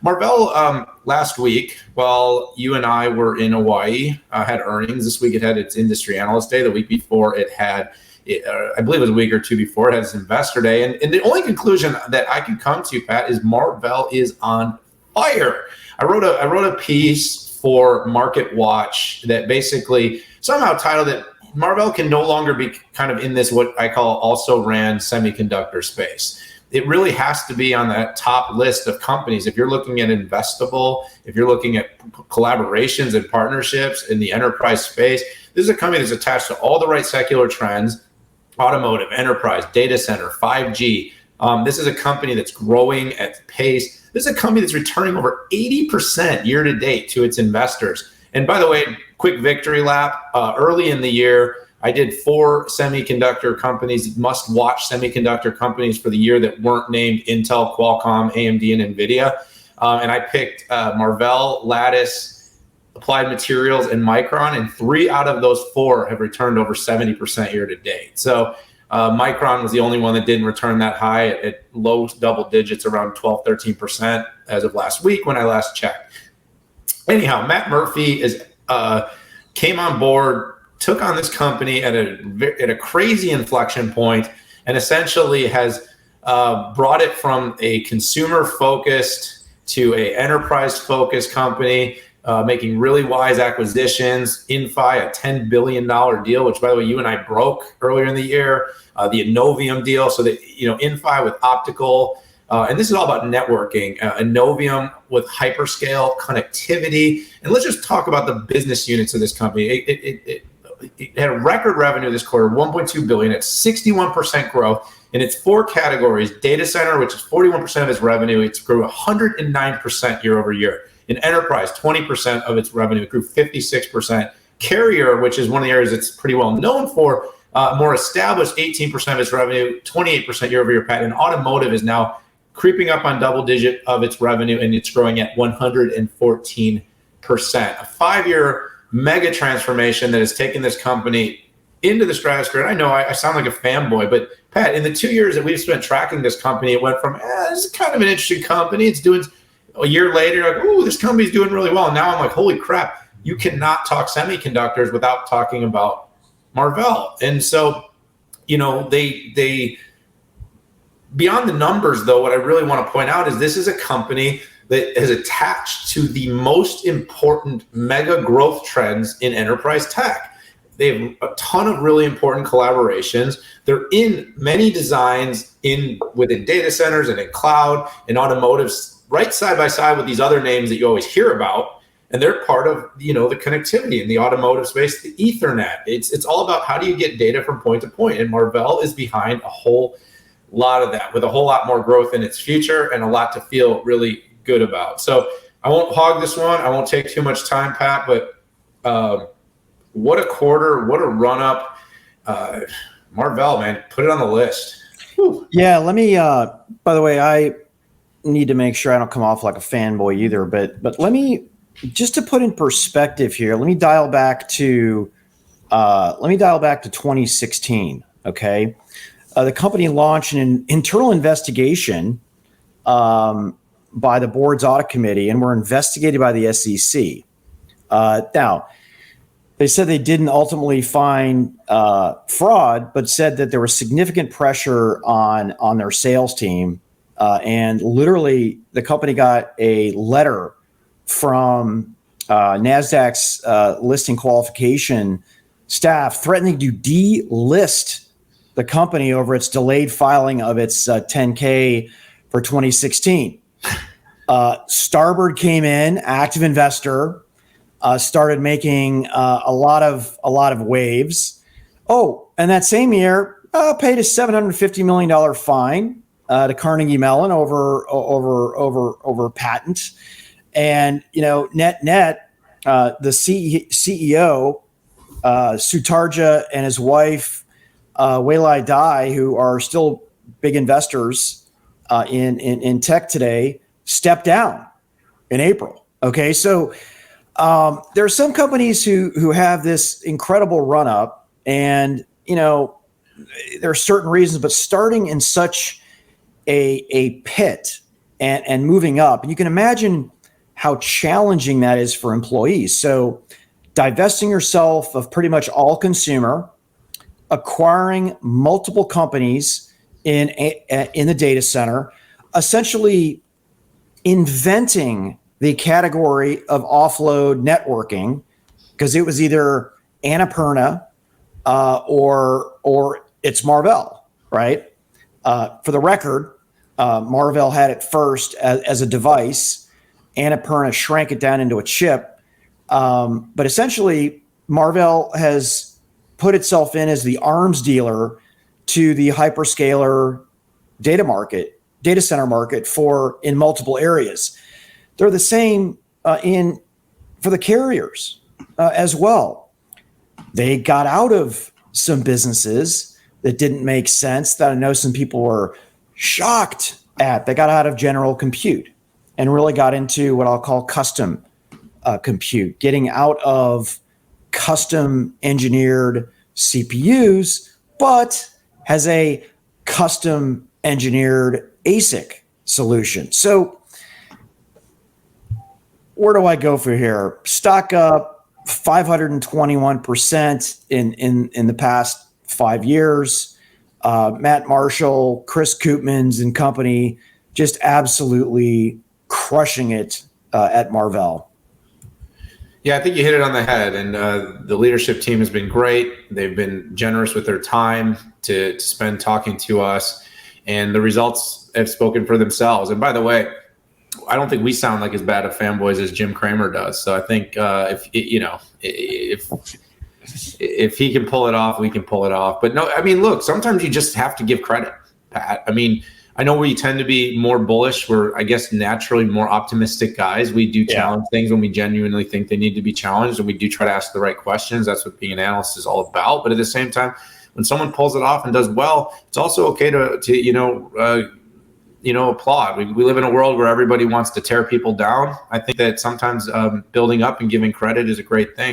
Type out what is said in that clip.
Marvell, last week, while you and I were in Hawaii, had earnings. This week it had its industry analyst day. The week before it had, I believe it was a week or two before, it had its investor day. And the only conclusion that I could come to, Pat, is Marvell is on fire. I wrote a piece for Market Watch that basically somehow titled it, Marvell can no longer be kind of in this, what I call also ran semiconductor space. It really has to be on that top list of companies. If you're looking at investable, if you're looking at collaborations and partnerships in the enterprise space, this is a company that's attached to all the right secular trends: automotive, enterprise, data center, 5G. This is a company that's growing at pace. This is a company that's returning over 80% year to date to its investors. And by the way, quick victory lap. Early in the year, I did 4 semiconductor companies, must-watch semiconductor companies for the year that weren't named Intel, Qualcomm, AMD, and NVIDIA. And I picked Marvell, Lattice, Applied Materials, and Micron, and 3 out of those 4 have returned over 70% year to date. So Micron was the only one that didn't return that high at low double digits, around 12, 13% as of last week when I last checked. Anyhow, Matt Murphy came on board, took on this company at a crazy inflection point, and essentially has brought it from a consumer-focused to a enterprise-focused company, making really wise acquisitions. Inphi, a $10 billion deal, which, by the way, you and I broke earlier in the year. The Innovium deal, so that Inphi with optical, and this is all about networking. Innovium with hyperscale connectivity, and let's just talk about the business units of this company. It had a record revenue this quarter, $1.2 billion. It's 61% growth in its 4 categories. Data center, which is 41% of its revenue, it grew 109% year over year. In enterprise, 20% of its revenue, it grew 56%. Carrier, which is one of the areas it's pretty well known for, more established, 18% of its revenue, 28% year over year. Pat, and automotive is now creeping up on double digit of its revenue, and it's growing at 114%. A 5-year mega transformation that has taken this company into the stratosphere. And I know I sound like a fanboy, but Pat, in the 2 years that we've spent tracking this company, it went from, this is kind of an interesting company. It's doing, a year later, like, oh, this company's doing really well. And now I'm like, holy crap, you cannot talk semiconductors without talking about Marvell. And so, they beyond the numbers, though, what I really want to point out is this is a company that is attached to the most important mega growth trends in enterprise tech. They have a ton of really important collaborations. They're in many designs within data centers and in cloud and automotive, right side by side with these other names that you always hear about. And they're part of the connectivity in the automotive space, the Ethernet. It's all about how do you get data from point to point. And Marvell is behind a whole lot of that, with a whole lot more growth in its future and a lot to feel really good about. So I won't hog this one. I won't take too much time, Pat, but what a quarter, what a run up. Marvell, man, put it on the list. Whew. Yeah, let me, by the way, I need to make sure I don't come off like a fanboy either, but let me, just to put in perspective here, let me dial back to 2016, okay? The company launched an internal investigation by the board's audit committee, and were investigated by the SEC. Now, they said they didn't ultimately find fraud, but said that there was significant pressure on their sales team. And literally, the company got a letter from NASDAQ's listing qualification staff threatening to delist the company over its delayed filing of its 10K for 2016. Starboard came in, active investor, started making a lot of waves. Oh, and that same year, paid a $750 million fine to Carnegie Mellon over patent. And net, the CEO Sutarja and his wife Wailai Dai, who are still big investors in tech today, stepped down in April. Okay, so there are some companies who have this incredible run up, and there are certain reasons, but starting in such a pit and moving up. And you can imagine how challenging that is for employees. So divesting yourself of pretty much all consumer, acquiring multiple companies in the data center, essentially inventing the category of offload networking, because it was either Annapurna or it's Marvell, right? For the record, Marvell had it first as a device. Annapurna shrank it down into a chip. But essentially, Marvell has put itself in as the arms dealer to the hyperscaler data center market in multiple areas. They're the same for the carriers as well. They got out of some businesses that didn't make sense, that I know some people were shocked at. They got out of general compute and really got into what I'll call custom compute, getting out of custom engineered CPUs, but has a custom engineered ASIC solution. So where do I go for here? Stock up 521% in the past 5 years. Matt Marshall, Chris Koopmans and company just absolutely crushing it at Marvell. Yeah, I think you hit it on the head, and the leadership team has been great. They've been generous with their time to spend talking to us, and the results have spoken for themselves. And by the way, I don't think we sound like as bad of fanboys as Jim Cramer does. So I think if he can pull it off, we can pull it off. But no, I mean, look, sometimes you just have to give credit, Pat. I mean, I know we tend to be more bullish. We're, I guess, naturally more optimistic guys. We do challenge things when we genuinely think they need to be challenged, and we do try to ask the right questions. That's what being an analyst is all about. But at the same time, when someone pulls it off and does well, it's also okay to applaud. We live in a world where everybody wants to tear people down. I think that sometimes building up and giving credit is a great thing.